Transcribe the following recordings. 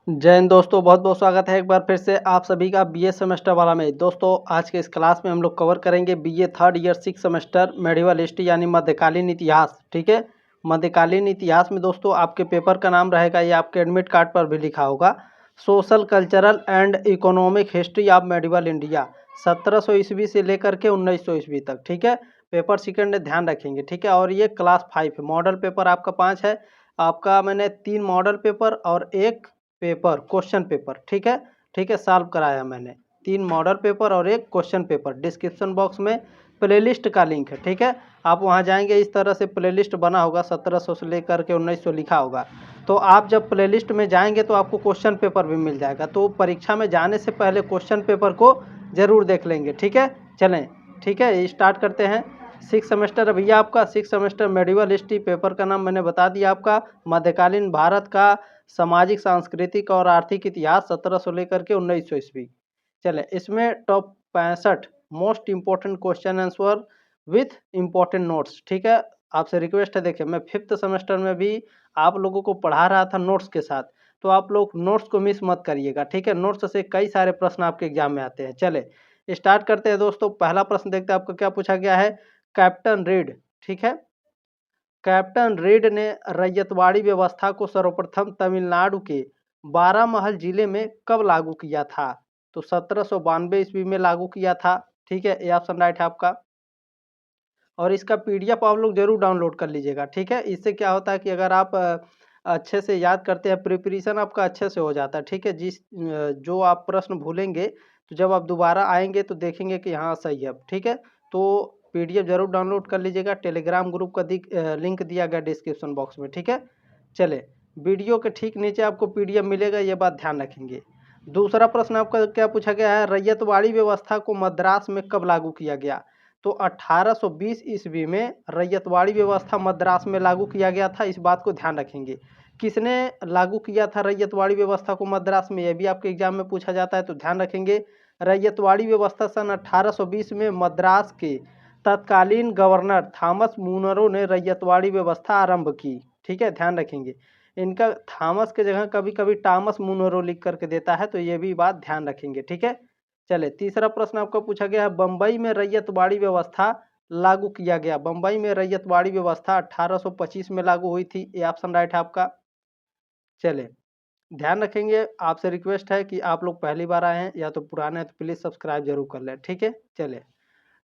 जय हिंद दोस्तों, बहुत बहुत स्वागत है एक बार फिर से आप सभी का बीए सेमेस्टर वाला में। दोस्तों आज के इस क्लास में हम लोग कवर करेंगे BA third year 6 semester medieval history यानी मध्यकालीन इतिहास। ठीक है, मध्यकालीन इतिहास में दोस्तों आपके पेपर का नाम रहेगा, ये आपके एडमिट कार्ड पर भी लिखा होगा, social cultural and economic history of medieval India 1700 ईस्वी से लेकर के 1900 ईस्वी तक। ठीक है, पेपर सेकंड ध्यान रखेंगे। ठीक है, और ये क्लास 5 है, मॉडल पेपर आपका 5 है। आपका मैंने 3 मॉडल पेपर और एक पेपर क्वेश्चन पेपर, ठीक है, सॉल्व कराया मैंने। 3 मॉडल पेपर और एक क्वेश्चन पेपर। डिस्क्रिप्शन बॉक्स में प्लेलिस्ट का लिंक है। ठीक है, आप वहां जाएंगे, इस तरह से प्लेलिस्ट बना होगा, 1700 से लेकर के 1900 लिखा होगा। तो आप जब प्लेलिस्ट में जाएंगे तो आपको क्वेश्चन पेपर भी मिल जाएगा। तो परीक्षा में जाने से पहले क्वेश्चन पेपर को जरूर देख लेंगे। ठीक है, चलें, ठीक है, स्टार्ट करते हैं। 6 सेमेस्टर भैया आपका 6 सेमेस्टर मेडिवल हिस्ट्री, पेपर का नाम मैंने बता दिया आपका, मध्यकालीन भारत का सामाजिक सांस्कृतिक और आर्थिक इतिहास 1700 लेकर के 1900 ईस्वी। चले, इसमें top 65 most important question answer with important notes. ठीक है, आपसे रिक्वेस्ट है, देखिए मैं 5th सेमेस्टर में भी आप लोगों को पढ़ा रहा था नोट्स के साथ, तो आप लोग नोट्स को मिस मत करिएगा। ठीक है, नोट्स से कई सारे प्रश्न आपके एग्जाम में आते हैं। चले स्टार्ट करते हैं दोस्तों। पहला प्रश्न देखते हैं आपको क्या पूछा गया है। कैप्टन रीड, ठीक है, कैप्टन रीड ने रैयतवाड़ी व्यवस्था को सर्वप्रथम तमिलनाडु के बारामहल जिले में कब लागू किया था? तो 1792 ईस्वी में लागू किया था। ठीक है, ये ऑप्शन राइट है आपका। और इसका पीडीएफ आप लोग जरूर डाउनलोड कर लीजिएगा। ठीक है, इससे क्या होता है कि अगर आप अच्छे से याद करते हैं, प्रिपरेशन आपका अच्छे से हो जाता है। ठीक है, जो आप प्रश्न भूलेंगे तो जब आप दोबारा आएंगे तो देखेंगे कि हाँ सही है। ठीक है, तो पीडीएफ जरूर डाउनलोड कर लीजिएगा। टेलीग्राम ग्रुप का लिंक दिया गया डिस्क्रिप्शन बॉक्स में। ठीक है, चले, वीडियो के ठीक नीचे आपको पीडीएफ मिलेगा, ये बात ध्यान रखेंगे। दूसरा प्रश्न आपका क्या पूछा गया है, रैयतवाड़ी व्यवस्था को मद्रास में कब लागू किया गया? तो 1820 ईस्वी में रैयतवाड़ी व्यवस्था मद्रास में लागू किया गया था। इस बात को ध्यान रखेंगे। किसने लागू किया था रैयतवाड़ी व्यवस्था को मद्रास में, यह भी आपके एग्जाम में पूछा जाता है, तो ध्यान रखेंगे। रैयतवाड़ी व्यवस्था सन 1820 में मद्रास के तत्कालीन गवर्नर थॉमस मूनरो ने रैयतवाड़ी व्यवस्था आरंभ की। ठीक है, ध्यान रखेंगे। इनका थॉमस के जगह कभी कभी टॉमस मूनरो लिख करके देता है, तो ये भी बात ध्यान रखेंगे। ठीक है, चले तीसरा प्रश्न आपका पूछा गया है, बम्बई में रैयतवाड़ी व्यवस्था लागू किया गया। बम्बई में रैयतवाड़ी व्यवस्था 1825 में लागू हुई थी। ये ऑप्शन राइट है आपका। चले, ध्यान रखेंगे, आपसे रिक्वेस्ट है कि आप लोग पहली बार आए हैं या तो पुराने हैं तो प्लीज सब्सक्राइब जरूर कर लें। ठीक है, चले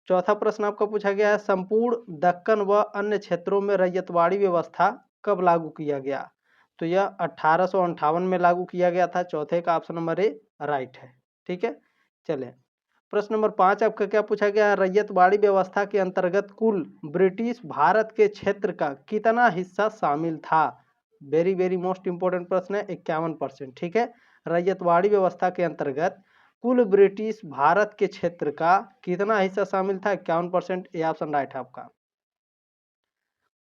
चौथा प्रश्न आपका पूछा गया है, संपूर्ण दक्कन व अन्य क्षेत्रों में रैयतवाड़ी व्यवस्था कब लागू किया गया? तो यह 1858 में लागू किया गया था। चौथे का ऑप्शन नंबर ए राइट है। ठीक है, चले प्रश्न नंबर 5 आपका क्या पूछा गया है, रैयतवाड़ी व्यवस्था के अंतर्गत कुल ब्रिटिश भारत के क्षेत्र का कितना हिस्सा शामिल था? वेरी वेरी मोस्ट इंपोर्टेंट प्रश्न है, 51%। ठीक है, रैयतवाड़ी व्यवस्था के अंतर्गत कुल ब्रिटिश भारत के क्षेत्र का कितना हिस्सा शामिल था? 51%। ये ऑप्शन राइट है आपका।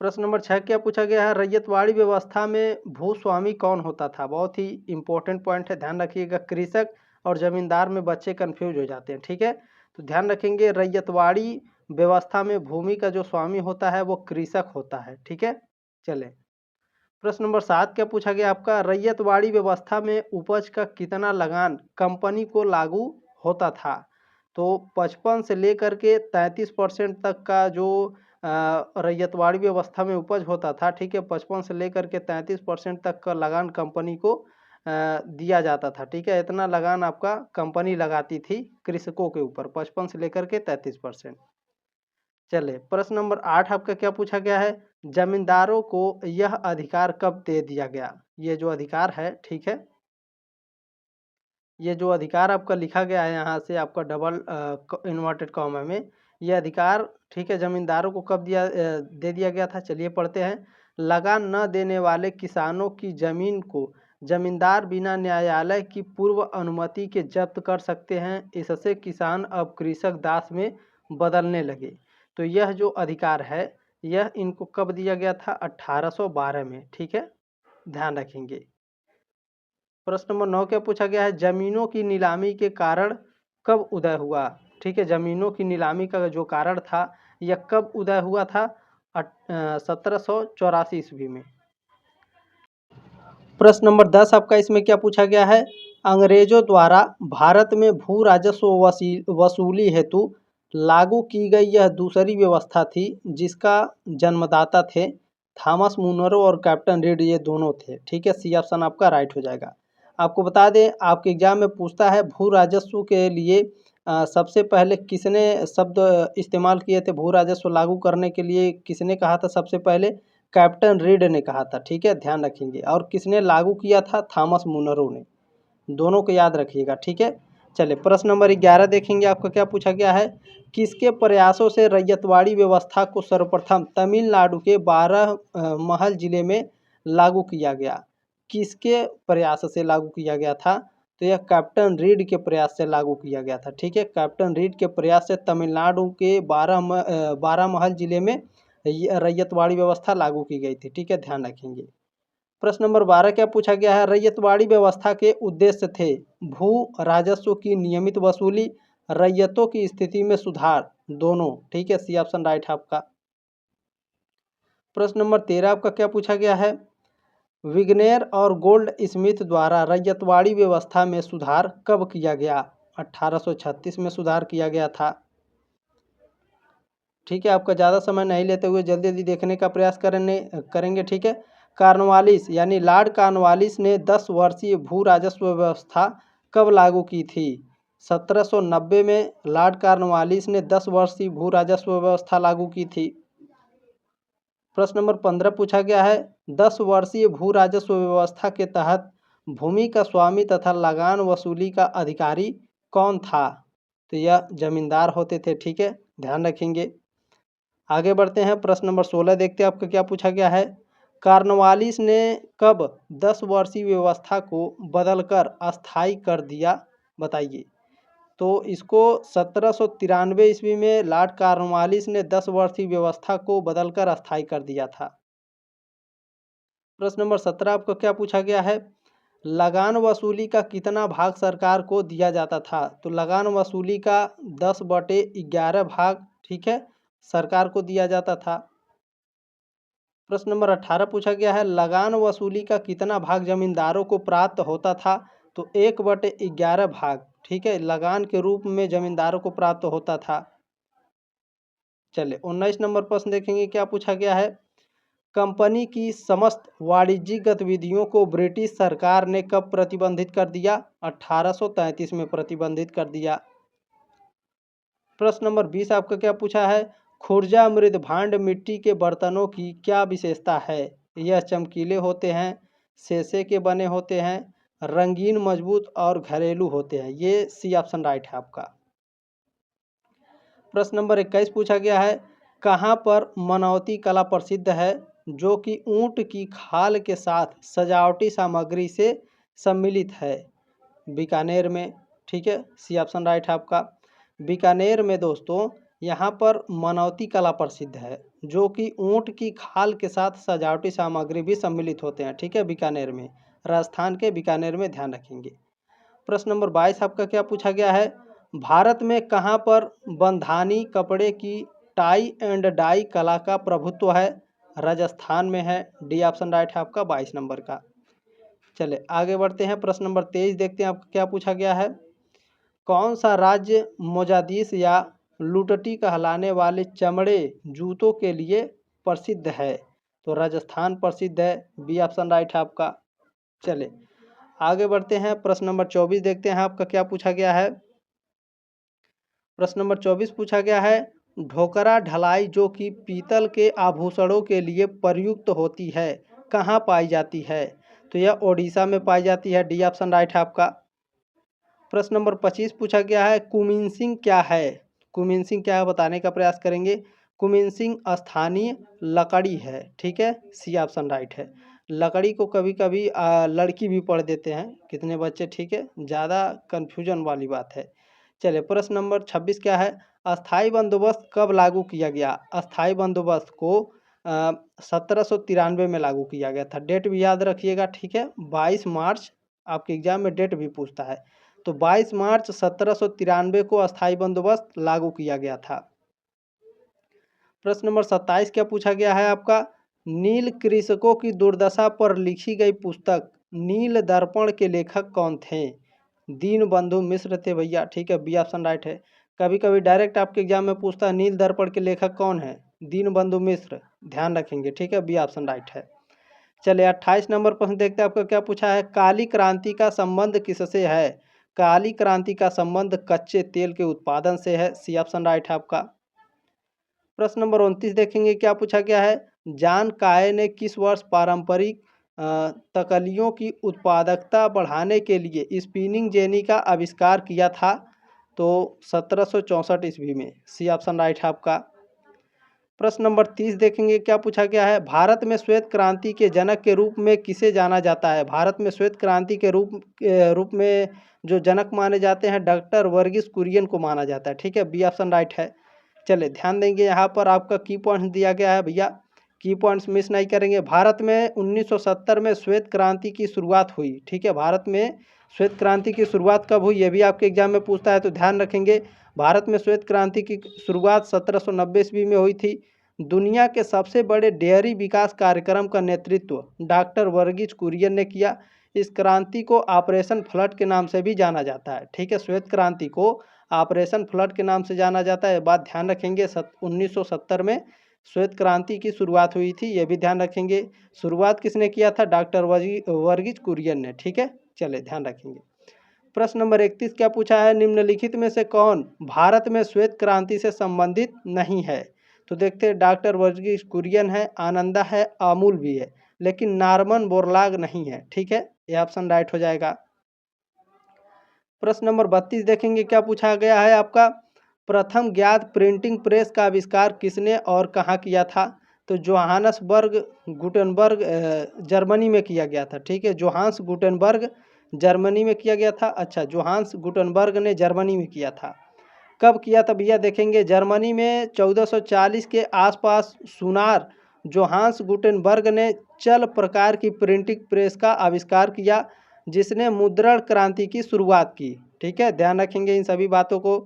प्रश्न नंबर 6 क्या पूछा गया है, रैयतवाड़ी व्यवस्था में भूस्वामी कौन होता था? बहुत ही इंपॉर्टेंट पॉइंट है, ध्यान रखिएगा। कृषक और जमींदार में बच्चे कंफ्यूज हो जाते हैं। ठीक है, तो ध्यान रखेंगे, रैयतवाड़ी व्यवस्था में भूमि का जो स्वामी होता है वो कृषक होता है। ठीक है, चले प्रश्न नंबर 7 क्या पूछा गया आपका, रैयतवाड़ी व्यवस्था में उपज का कितना लगान कंपनी को लागू होता था? तो 55 से लेकर के 33% तक का जो रैयतवाड़ी व्यवस्था में उपज होता था। ठीक है, 55 से लेकर के 33% तक का लगान कंपनी को दिया जाता था। ठीक है, इतना लगान आपका कंपनी लगाती थी कृषकों के ऊपर, 55 से लेकर के 33%। चले प्रश्न नंबर 8 आपका क्या पूछा गया है, जमींदारों को यह अधिकार कब दे दिया गया? ये जो अधिकार है, ठीक है, ये जो अधिकार आपका लिखा गया है यहाँ से आपका डबल इन्वर्टेड कॉमा में, ये अधिकार, ठीक है, जमींदारों को कब दे दिया गया था? चलिए पढ़ते हैं। लगान न देने वाले किसानों की जमीन को जमींदार बिना न्यायालय की पूर्व अनुमति के जब्त कर सकते हैं। इससे किसान अब कृषक दास में बदलने लगे। तो यह जो अधिकार है यह इनको कब दिया गया था? 1812 में। ठीक है, ध्यान रखेंगे। प्रश्न नंबर 9 क्या पूछा गया है, जमीनों की नीलामी के कारण कब उदय हुआ? ठीक है, जमीनों की नीलामी का जो कारण था यह कब उदय हुआ था? 1784 ईस्वी में। प्रश्न नंबर 10 आपका इसमें क्या पूछा गया है, अंग्रेजों द्वारा भारत में भू राजस्व वसूली हेतु लागू की गई यह दूसरी व्यवस्था थी जिसका जन्मदाता थे थॉमस मुनरो और कैप्टन रीड, ये दोनों थे। ठीक है, सी ऑप्शन आपका राइट हो जाएगा। आपको बता दें, आपके एग्जाम में पूछता है भू राजस्व के लिए सबसे पहले किसने शब्द इस्तेमाल किए थे, भू राजस्व लागू करने के लिए किसने कहा था सबसे पहले, कैप्टन रीड ने कहा था। ठीक है, ध्यान रखेंगे। और किसने लागू किया था, थॉमस मुनरो ने। दोनों को याद रखिएगा। ठीक है, चलिए प्रश्न नंबर 11 देखेंगे। आपका क्या पूछा गया है, किसके प्रयासों से रैयतवाड़ी व्यवस्था को सर्वप्रथम तमिलनाडु के 12 महल जिले में लागू किया गया। किसके प्रयास से लागू किया गया था, तो यह कैप्टन रीड के प्रयास से लागू किया गया था। ठीक है, कैप्टन रीड के प्रयास से तमिलनाडु के 12 महल जिले में रैयतवाड़ी व्यवस्था लागू की गई थी। ठीक है, ध्यान रखेंगे। प्रश्न नंबर 12 क्या पूछा गया है, रैयतवाड़ी व्यवस्था के उद्देश्य थे भू राजस्व की नियमित वसूली, रैयतों की स्थिति में सुधार, दोनों। ठीक है, सी ऑप्शन राइट है आपका। प्रश्न नंबर 13 आपका क्या पूछा गया है, विग्नेर और गोल्ड स्मिथ द्वारा रैयतवाड़ी व्यवस्था में सुधार कब किया गया, 1836 में सुधार किया गया था। ठीक है, आपका ज़्यादा समय नहीं लेते हुए जल्दी जल्दी देखने का प्रयास करेंगे। ठीक है, कॉर्नवालिस यानी लॉर्ड कॉर्नवालिस ने 10 वर्षीय भू राजस्व व्यवस्था कब लागू की थी, 1790 में लॉर्ड कॉर्नवालिस ने 10 वर्षीय भू राजस्व व्यवस्था लागू की थी। प्रश्न नंबर 15 पूछा गया है, 10 वर्षीय भू राजस्व व्यवस्था के तहत भूमि का स्वामी तथा लगान वसूली का अधिकारी कौन था, तो यह जमींदार होते थे। ठीक है, ध्यान रखेंगे। आगे बढ़ते हैं, प्रश्न नंबर 16 देखते हैं आपका क्या पूछा गया है, कॉर्नवालिस ने कब 10 वर्षीय व्यवस्था को बदलकर अस्थायी कर दिया, बताइए। तो इसको 1793 ईस्वी में लॉर्ड कॉर्नवालिस ने 10 वर्षीय व्यवस्था को बदलकर अस्थायी कर दिया था। प्रश्न नंबर 17 आपको क्या पूछा गया है, लगान वसूली का कितना भाग सरकार को दिया जाता था, तो लगान वसूली का 10/11 भाग, ठीक है, सरकार को दिया जाता था। प्रश्न नंबर 18 पूछा गया है, लगान वसूली का कितना भाग जमींदारों को प्राप्त होता था, तो 1/11 भाग, ठीक है, लगान के रूप में जमींदारों को प्राप्त होता था। चलिए 19 नंबर प्रश्न देखेंगे, क्या पूछा गया है, कंपनी की समस्त वाणिज्यिक गतिविधियों को ब्रिटिश सरकार ने कब प्रतिबंधित कर दिया, 1833 में प्रतिबंधित कर दिया। प्रश्न नंबर 20 आपका क्या पूछा है, खुर्जा मृद भांड मिट्टी के बर्तनों की क्या विशेषता है, यह चमकीले होते हैं, शीशे के बने होते हैं, रंगीन मजबूत और घरेलू होते हैं, ये सी ऑप्शन राइट है आपका। प्रश्न नंबर 21 पूछा गया है, कहाँ पर मनौती कला प्रसिद्ध है, जो कि ऊंट की खाल के साथ सजावटी सामग्री से सम्मिलित है, बीकानेर में। ठीक है, सी ऑप्शन राइट है आपका। बीकानेर में दोस्तों यहाँ पर मनौती कला प्रसिद्ध है, जो कि ऊंट की खाल के साथ सजावटी सामग्री भी सम्मिलित होते हैं। ठीक है, बीकानेर में, राजस्थान के बीकानेर में, ध्यान रखेंगे। प्रश्न नंबर 22 आपका क्या पूछा गया है, भारत में कहाँ पर बंधानी कपड़े की टाई एंड डाई कला का प्रभुत्व है, राजस्थान में है, डी ऑप्शन राइट है आपका 22 नंबर का। चले आगे बढ़ते हैं, प्रश्न नंबर 23 देखते हैं आपका क्या पूछा गया है, कौन सा राज्य मोजादीस या लुटटी कहलाने वाले चमड़े जूतों के लिए प्रसिद्ध है, तो राजस्थान प्रसिद्ध है, बी ऑप्शन राइट है आपका। चले आगे बढ़ते हैं, प्रश्न नंबर 24 देखते हैं आपका क्या पूछा गया है। प्रश्न नंबर 24 पूछा गया है, ढोकरा ढलाई जो कि पीतल के आभूषणों के लिए प्रयुक्त होती है कहाँ पाई जाती है, तो यह ओडिशा में पाई जाती है, डी ऑप्शन राइट है आपका। प्रश्न नंबर 25 पूछा गया है, कुमिंसिंग क्या है, कुमिंसिंग क्या है बताने का प्रयास करेंगे। कुमिंसिंग स्थानीय लकड़ी है, ठीक है, सी ऑप्शन राइट है। लकड़ी को कभी कभी लड़की भी पढ़ देते हैं कितने बच्चे, ठीक है, ज़्यादा कन्फ्यूजन वाली बात है। चलिए प्रश्न नंबर 26 क्या है, अस्थाई बंदोबस्त कब लागू किया गया, अस्थाई बंदोबस्त को 1793 में लागू किया गया था, डेट भी याद रखिएगा। ठीक है, 22 मार्च, आपके एग्जाम में डेट भी पूछता है, तो 22 मार्च 1793 को अस्थाई बंदोबस्त लागू किया गया था। प्रश्न नंबर 27 क्या पूछा गया है आपका, नील कृषकों की दुर्दशा पर लिखी गई पुस्तक नील दर्पण के लेखक कौन थे? दीनबंधु मिश्र थे भैया, ठीक है, बी ऑप्शन राइट है। कभी कभी डायरेक्ट आपके एग्जाम में पूछता है नील दर्पण के लेखक कौन है, दीनबंधु मिश्र, ध्यान रखेंगे, ठीक है, बी ऑप्शन राइट है। चलिए 28 नंबर प्रश्न देखते हैं आपका क्या पूछा है। काली क्रांति का संबंध किससे है? काली क्रांति का संबंध कच्चे तेल के उत्पादन से है, सी ऑप्शन राइट है आपका। प्रश्न नंबर 29 देखेंगे क्या पूछा गया है। जॉन काय ने किस वर्ष पारंपरिक तकलियों की उत्पादकता बढ़ाने के लिए स्पिनिंग जेनी का आविष्कार किया था? तो 1764 ईस्वी में, सी ऑप्शन राइट है आपका। प्रश्न नंबर 30 देखेंगे क्या पूछा गया है। भारत में श्वेत क्रांति के जनक के रूप में किसे जाना जाता है? भारत में श्वेत क्रांति के रूप में जो जनक माने जाते हैं डॉक्टर वर्गीस कुरियन को माना जाता है, ठीक है, बी ऑप्शन राइट है। चलिए ध्यान देंगे, यहाँ पर आपका की पॉइंट्स दिया गया है भैया, की पॉइंट्स मिस नहीं करेंगे। भारत में 1970 में श्वेत क्रांति की शुरुआत हुई, ठीक है, भारत में श्वेत क्रांति की शुरुआत कब हुई ये भी आपके एग्जाम में पूछता है, तो ध्यान रखेंगे। भारत में श्वेत क्रांति की शुरुआत 1790 ईस्वी में हुई थी। दुनिया के सबसे बड़े डेयरी विकास कार्यक्रम का नेतृत्व डॉक्टर वर्गीस कुरियन ने किया। इस क्रांति को ऑपरेशन फ्लड के नाम से भी जाना जाता है, ठीक है, श्वेत क्रांति को ऑपरेशन फ्लड के नाम से जाना जाता है, बात ध्यान रखेंगे। 1970 में श्वेत क्रांति की शुरुआत हुई थी, ये भी ध्यान रखेंगे। शुरुआत किसने किया था? डॉक्टर वर्गीस कुरियन ने, ठीक है, चले ध्यान रखेंगे। प्रश्न नंबर 31 क्या पूछा है। निम्नलिखित में से कौन भारत में श्वेत क्रांति से संबंधित नहीं है? तो देखते हैं, डॉक्टर वर्गीस कुरियन है, आनंदा है, अमूल भी है, लेकिन नॉर्मन बोरलाग नहीं है, ठीक है, ये ऑप्शन राइट हो जाएगा। प्रश्न नंबर 32 देखेंगे क्या पूछा गया है आपका। प्रथम ज्ञात प्रिंटिंग प्रेस का आविष्कार किसने और कहाँ किया था? तो जोहानसबर्ग गुटेनबर्ग जर्मनी में किया गया था, ठीक है, जोहान्स गुटेनबर्ग जर्मनी में किया गया था। अच्छा, जोहान्स गुटेनबर्ग ने जर्मनी में किया था। कब किया था भैया? देखेंगे, जर्मनी में 1440 के आसपास सुनार जोहान्स गुटेनबर्ग ने चल प्रकार की प्रिंटिंग प्रेस का आविष्कार किया, जिसने मुद्रण क्रांति की शुरुआत की, ठीक है, ध्यान रखेंगे इन सभी बातों को।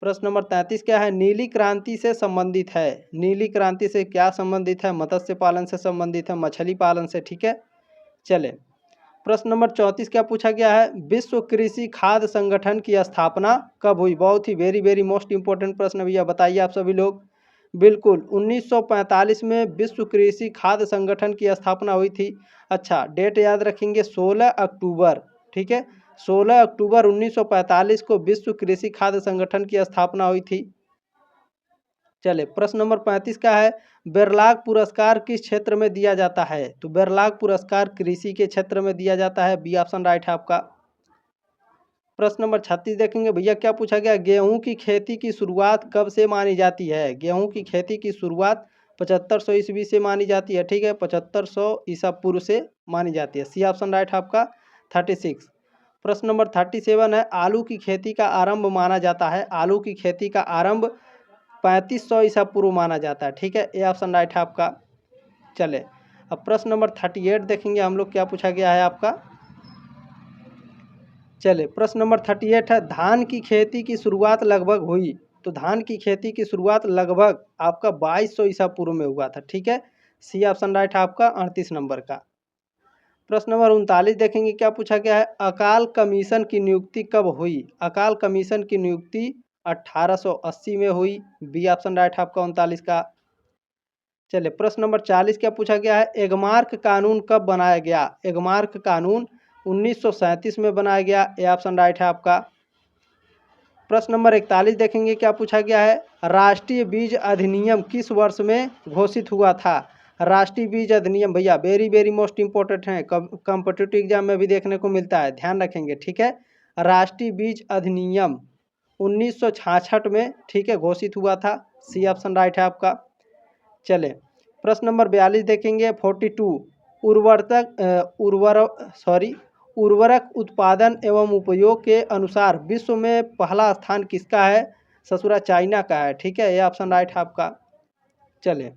प्रश्न नंबर 33 क्या है? नीली क्रांति से संबंधित है। नीली क्रांति से क्या संबंधित है? मत्स्य पालन से संबंधित है, मछली पालन से, ठीक है। चले प्रश्न नंबर 34 क्या पूछा गया है। विश्व कृषि खाद्य संगठन की स्थापना कब हुई? बहुत ही वेरी मोस्ट इंपॉर्टेंट प्रश्न भैया, बताइए आप सभी लोग। बिल्कुल 1945 में विश्व कृषि खाद्य संगठन की स्थापना हुई थी। अच्छा, डेट याद रखेंगे, 16 अक्टूबर, ठीक है, 16 अक्टूबर 1945 को विश्व कृषि खाद्य संगठन की स्थापना हुई थी। चले प्रश्न नंबर 35 का है। बेरलाग पुरस्कार किस क्षेत्र में दिया जाता है? तो बेरलाग पुरस्कार कृषि के क्षेत्र में दिया जाता है, बी ऑप्शन राइट है आपका। प्रश्न नंबर 36 देखेंगे भैया क्या पूछा गया। गेहूं की खेती की शुरुआत कब से मानी जाती है? गेहूं की खेती की शुरुआत 7500 ईस्वी से मानी जाती है, ठीक है, 7500 ईसा पूर्व से मानी जाती है, सी ऑप्शन राइट है आपका। 36 प्रश्न नंबर 37 है। आलू की खेती का आरंभ माना जाता है। आलू की खेती का आरंभ 3500 ईसा पूर्व माना जाता है, ठीक है, ए ऑप्शन राइट है आपका। चले अब प्रश्न नंबर 38 देखेंगे हम लोग क्या पूछा गया है आपका। चले प्रश्न नंबर 38 है। धान की खेती की शुरुआत लगभग हुई। तो धान की खेती की शुरुआत लगभग आपका 2200 ईसा पूर्व में हुआ था, ठीक है, सी ऑप्शन राइट है आपका 38 नंबर का। प्रश्न नंबर 39 देखेंगे क्या पूछा गया है। अकाल कमीशन की नियुक्ति कब हुई? अकाल कमीशन की नियुक्ति 1880 में हुई, बी ऑप्शन राइट है आपका 39 का। चलिए प्रश्न नंबर 40 क्या पूछा गया है। एगमार्क कानून कब बनाया गया? एगमार्क कानून 1937 में बनाया गया, ए ऑप्शन राइट है आपका। प्रश्न नंबर 41 देखेंगे क्या पूछा गया है। राष्ट्रीय बीज अधिनियम किस वर्ष में घोषित हुआ था? राष्ट्रीय बीज अधिनियम भैया वेरी मोस्ट इंपॉर्टेंट है, कॉम्पिटिटिव एग्जाम में भी देखने को मिलता है, ध्यान रखेंगे, ठीक है। राष्ट्रीय बीज अधिनियम 1966 में, ठीक है, घोषित हुआ था, सी ऑप्शन राइट है आपका। चले प्रश्न नंबर 42 देखेंगे। 42 उर्वरक उत्पादन एवं उपयोग के अनुसार विश्व में पहला स्थान किसका है? ससुरा चाइना का है, ठीक है, ये ऑप्शन राइट है आपका। चले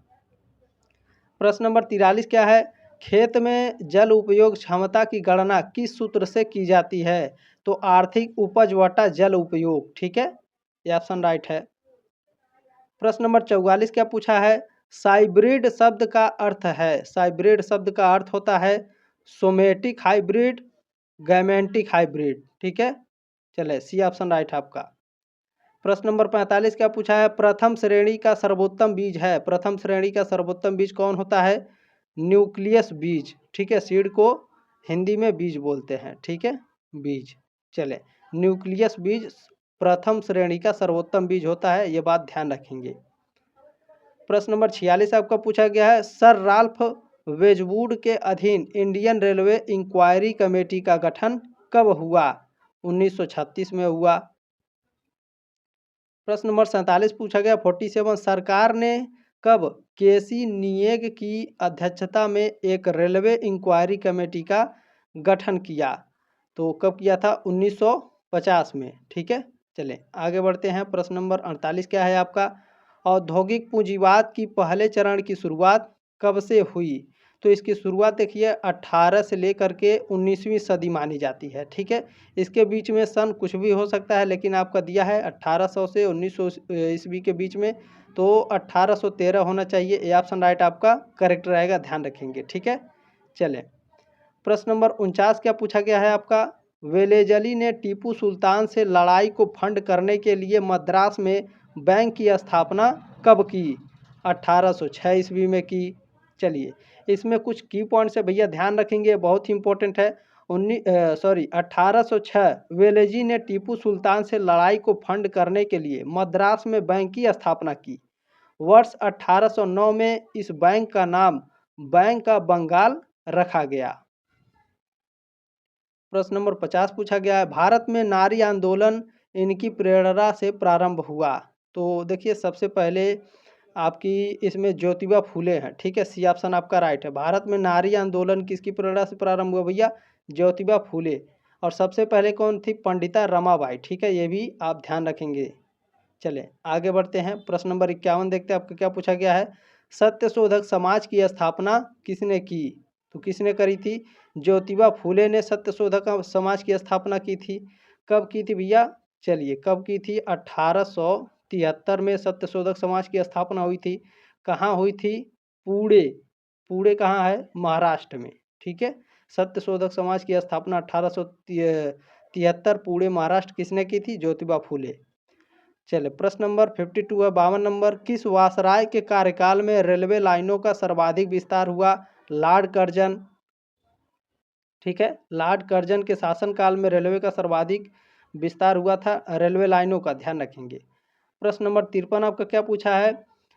प्रश्न नंबर 43 क्या है। खेत में जल उपयोग क्षमता की गणना किस सूत्र से की जाती है? तो आर्थिक उपज वटा जल उपयोग, ठीक है, ये ऑप्शन राइट है। प्रश्न नंबर 44 क्या पूछा है। साइब्रिड शब्द का अर्थ है। साइब्रिड शब्द का अर्थ होता है सोमेटिक हाइब्रिड, गैमेंटिक हाइब्रिड, ठीक है। चले सी ऑप्शन राइट है आपका। प्रश्न नंबर 45 क्या पूछा है, प्रथम श्रेणी का सर्वोत्तम बीज है। प्रथम श्रेणी का सर्वोत्तम बीज कौन होता है, न्यूक्लियस बीज, ठीक है। सीड को हिंदी में बीज बोलते हैं, ठीक है, बीज। चले, न्यूक्लियस बीज प्रथम श्रेणी का सर्वोत्तम बीज होता है, ये बात ध्यान रखेंगे। प्रश्न नंबर 46 आपका पूछा गया है, सर राल्फ वेजवुड के अधीन इंडियन रेलवे इंक्वायरी कमेटी का गठन कब हुआ, 1936 में हुआ। प्रश्न नंबर 47 पूछा गया 47, सरकार ने कब केसी नियेग की अध्यक्षता में एक रेलवे इंक्वायरी कमेटी का गठन किया, तो कब किया था, 1950 में, ठीक है। चलें आगे बढ़ते हैं। प्रश्न नंबर 48 क्या है आपका, औद्योगिक पूंजीवाद की पहले चरण की शुरुआत कब से हुई, तो इसकी शुरुआत देखिए 18 से लेकर के 19वीं सदी मानी जाती है, ठीक है। इसके बीच में सन कुछ भी हो सकता है, लेकिन आपका दिया है 1800 से 1900 ईस्वी के बीच में, तो 1813 होना चाहिए। ये ऑप्शन राइट आपका करेक्ट रहेगा, ध्यान रखेंगे, ठीक है। चलें प्रश्न नंबर 49 क्या पूछा गया है आपका, वेलेजली ने टीपू सुल्तान से लड़ाई को फंड करने के लिए मद्रास में बैंक की स्थापना कब की, 1806 ईस्वी में की। चलिए इसमें कुछ की पॉइंट्स है भैया, ध्यान रखेंगे, बहुत ही इंपॉर्टेंट है। 1806 वेलेजी ने टीपू सुल्तान से लड़ाई को फंड करने के लिए मद्रास में बैंक की स्थापना की। वर्ष 1809 में इस बैंक का नाम बैंक ऑफ बंगाल रखा गया। प्रश्न नंबर 50 पूछा गया है, भारत में नारी आंदोलन इनकी प्रेरणा से प्रारंभ हुआ, तो देखिए सबसे पहले आपकी इसमें ज्योतिबा फूले हैं, ठीक है। सी ऑप्शन आपका राइट है। भारत में नारी आंदोलन किसकी प्रेरणा से प्रारंभ हुआ भैया, ज्योतिबा फूले। और सबसे पहले कौन थी, पंडिता रमाबाई, ठीक है, ये भी आप ध्यान रखेंगे। चलें आगे बढ़ते हैं। प्रश्न नंबर 51 देखते हैं आपका क्या पूछा गया है, सत्यशोधक समाज की स्थापना किसने की, तो किसने करी थी, ज्योतिबा फूले ने सत्यशोधक समाज की स्थापना की थी। कब की थी भैया, चलिए कब की थी, 1873 में सत्यशोधक समाज की स्थापना हुई थी। कहाँ हुई थी, पुणे, पुणे कहाँ है, महाराष्ट्र में, ठीक है। सत्यशोधक समाज की स्थापना 1873 पुणे महाराष्ट्र किसने की थी, ज्योतिबा फूले। चले प्रश्न नंबर 52 है, 52 नंबर, किस वासराय के कार्यकाल में रेलवे लाइनों का सर्वाधिक विस्तार हुआ, लॉर्ड कर्जन, ठीक है। लॉर्ड कर्जन के शासनकाल में रेलवे का सर्वाधिक विस्तार हुआ था, रेलवे लाइनों का, ध्यान रखेंगे। प्रश्न नंबर 53 आपका क्या पूछा है,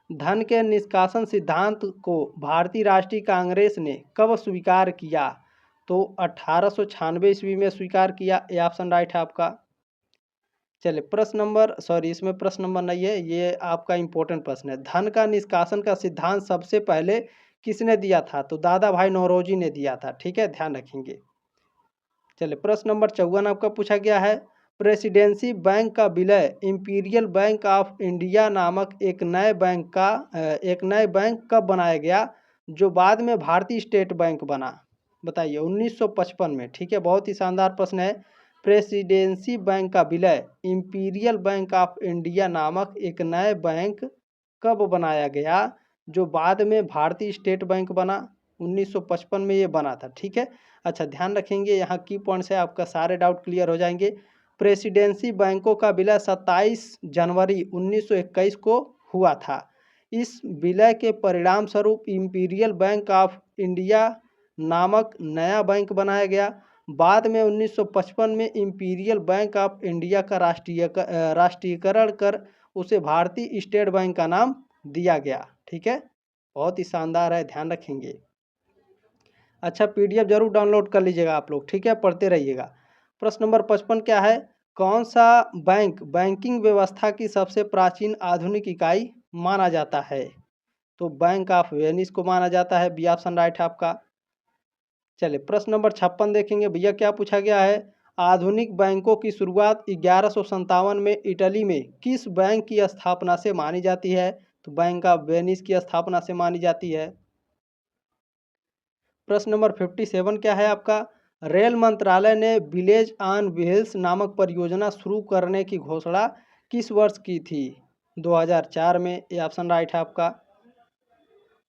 धन के निष्कासन सिद्धांत को भारतीय राष्ट्रीय कांग्रेस ने कब स्वीकार किया, तो 1896 ईस्वी में स्वीकार किया। ये ऑप्शन राइट है आपका। चलिए प्रश्न नंबर, सॉरी इसमें प्रश्न नंबर नहीं है, ये आपका इंपॉर्टेंट प्रश्न है, धन का निष्कासन का सिद्धांत सबसे पहले किसने दिया था, तो दादा भाई नौरोजी ने दिया था, ठीक है, ध्यान रखेंगे। चलिए प्रश्न नंबर 54 आपका पूछा गया है, प्रेसिडेंसी बैंक का विलय इंपीरियल बैंक ऑफ इंडिया नामक एक नए बैंक कब बनाया गया, जो बाद में भारतीय स्टेट बैंक बना, बताइए, 1955 में, ठीक है। बहुत ही शानदार प्रश्न है। प्रेसिडेंसी बैंक का विलय इंपीरियल बैंक ऑफ इंडिया नामक एक नए बैंक कब बनाया गया, जो बाद में भारतीय स्टेट बैंक बना, 1955 में ये बना था, ठीक है। अच्छा ध्यान रखेंगे, यहाँ की पॉइंट्स है, आपका सारे डाउट क्लियर हो जाएंगे। प्रेसिडेंसी बैंकों का विलय 27 जनवरी 1921 को हुआ था। इस विलय के परिणाम स्वरूप इंपीरियल बैंक ऑफ इंडिया नामक नया बैंक बनाया गया। बाद में 1955 में इंपीरियल बैंक ऑफ इंडिया का राष्ट्रीयकरण कर उसे भारतीय स्टेट बैंक का नाम दिया गया, ठीक है। बहुत ही शानदार है, ध्यान रखेंगे। अच्छा पीडीएफ जरूर डाउनलोड कर लीजिएगा आप लोग, ठीक है, पढ़ते रहिएगा। प्रश्न नंबर 55 क्या है, कौन सा बैंक बैंकिंग व्यवस्था की सबसे प्राचीन आधुनिक इकाई माना जाता है, तो बैंक ऑफ वेनिस को माना जाता है। बी ऑप्शन राइट है आपका। चलिए प्रश्न नंबर 56 देखेंगे भैया क्या पूछा गया है, आधुनिक बैंकों की शुरुआत 1157 में इटली में किस बैंक की स्थापना से मानी जाती है, तो बैंक ऑफ वेनिस की स्थापना से मानी जाती है। प्रश्न नंबर 57 क्या है आपका, रेल मंत्रालय ने विलेज ऑन व्हील्स नामक परियोजना शुरू करने की घोषणा किस वर्ष की थी, 2004 में। ये ऑप्शन राइट है आपका।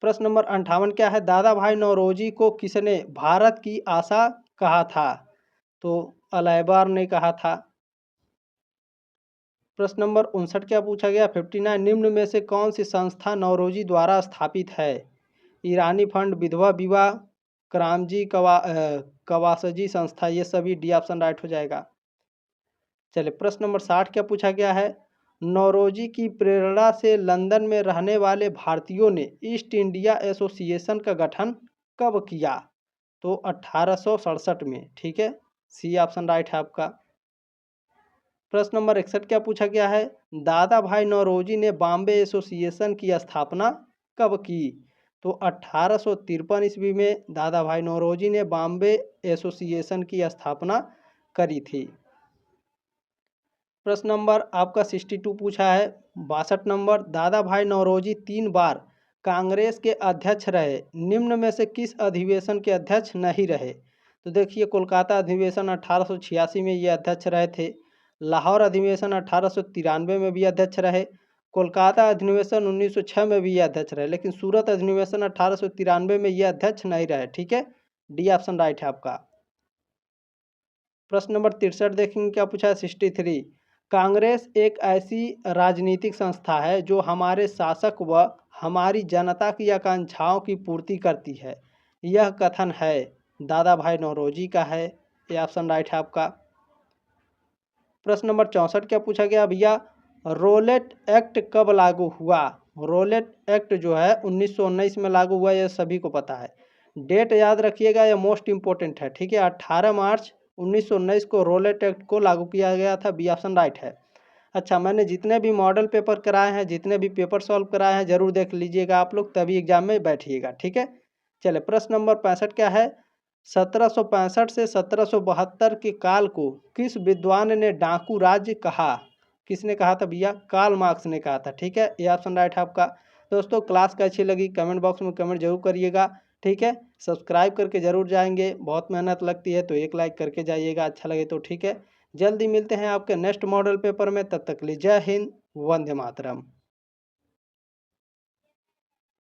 प्रश्न नंबर 58 क्या है, दादा भाई नौरोजी को किसने भारत की आशा कहा था? तो अलाइबार ने कहा था। प्रश्न नंबर 59 क्या पूछा गया, 59 निम्न में से कौन सी संस्था नौरोजी द्वारा स्थापित है? ईरानी फंड, विधवा विवाह, करामजी कवासजी संस्था, ये सभी डी ऑप्शन राइट हो जाएगा। चलिए प्रश्न नंबर 60 क्या पूछा गया है, नौरोजी की प्रेरणा से लंदन में रहने वाले भारतीयों ने ईस्ट इंडिया एसोसिएशन का गठन कब किया? तो 1867 में। ठीक है, सी ऑप्शन राइट है आपका। प्रश्न नंबर 61 क्या पूछा गया है, दादा भाई नौरोजी ने बॉम्बे एसोसिएशन की स्थापना कब की? तो 1853 ईस्वी में दादा भाई नौरोजी ने बॉम्बे एसोसिएशन की स्थापना करी थी। प्रश्न नंबर आपका 62 पूछा है, 62 नंबर, दादा भाई नौरोजी 3 बार कांग्रेस के अध्यक्ष रहे, निम्न में से किस अधिवेशन के अध्यक्ष नहीं रहे? तो देखिए, कोलकाता अधिवेशन 1886 में ये अध्यक्ष रहे थे, लाहौर अधिवेशन 1893 में भी अध्यक्ष रहे, कोलकाता अधिवेशन 1906 में भी ये अध्यक्ष रहे, लेकिन सूरत अधिवेशन 1893 में ये अध्यक्ष नहीं रहे। ठीक है, डी ऑप्शन राइट है आपका। प्रश्न नंबर 63 देखेंगे क्या पूछा है, 63, कांग्रेस एक ऐसी राजनीतिक संस्था है जो हमारे शासक व हमारी जनता की आकांक्षाओं की पूर्ति करती है, यह कथन है दादा भाई नौरोजी का है, ये ऑप्शन राइट है आपका। प्रश्न नंबर 64 क्या पूछा गया भैया, रोलेट एक्ट कब लागू हुआ? रोलेट एक्ट जो है 1919 में लागू हुआ, यह सभी को पता है। डेट याद रखिएगा, यह मोस्ट इंपॉर्टेंट है। ठीक है, 18 मार्च 1919 को रोलेट एक्ट को लागू किया गया था, बी ऑप्शन राइट है। अच्छा, मैंने जितने भी मॉडल पेपर कराए हैं, जितने भी पेपर सॉल्व कराए हैं, जरूर देख लीजिएगा आप लोग, तभी एग्जाम में बैठिएगा। ठीक है, चले प्रश्न नंबर 65 क्या है, 1765 से 1772 के काल को किस विद्वान ने डाकू राज्य कहा? किसने कहा था भैया? कार्ल मार्क्स ने कहा था। ठीक है, ये ऑप्शन राइट है आपका। दोस्तों, क्लास कैसी लगी कमेंट बॉक्स में कमेंट जरूर करिएगा। ठीक है, सब्सक्राइब करके जरूर जाएंगे, बहुत मेहनत लगती है, तो एक लाइक करके जाइएगा अच्छा लगे तो। ठीक है, जल्दी मिलते हैं आपके नेक्स्ट मॉडल पेपर में, तब तक के लिए जय हिंद, वंदे मातरम।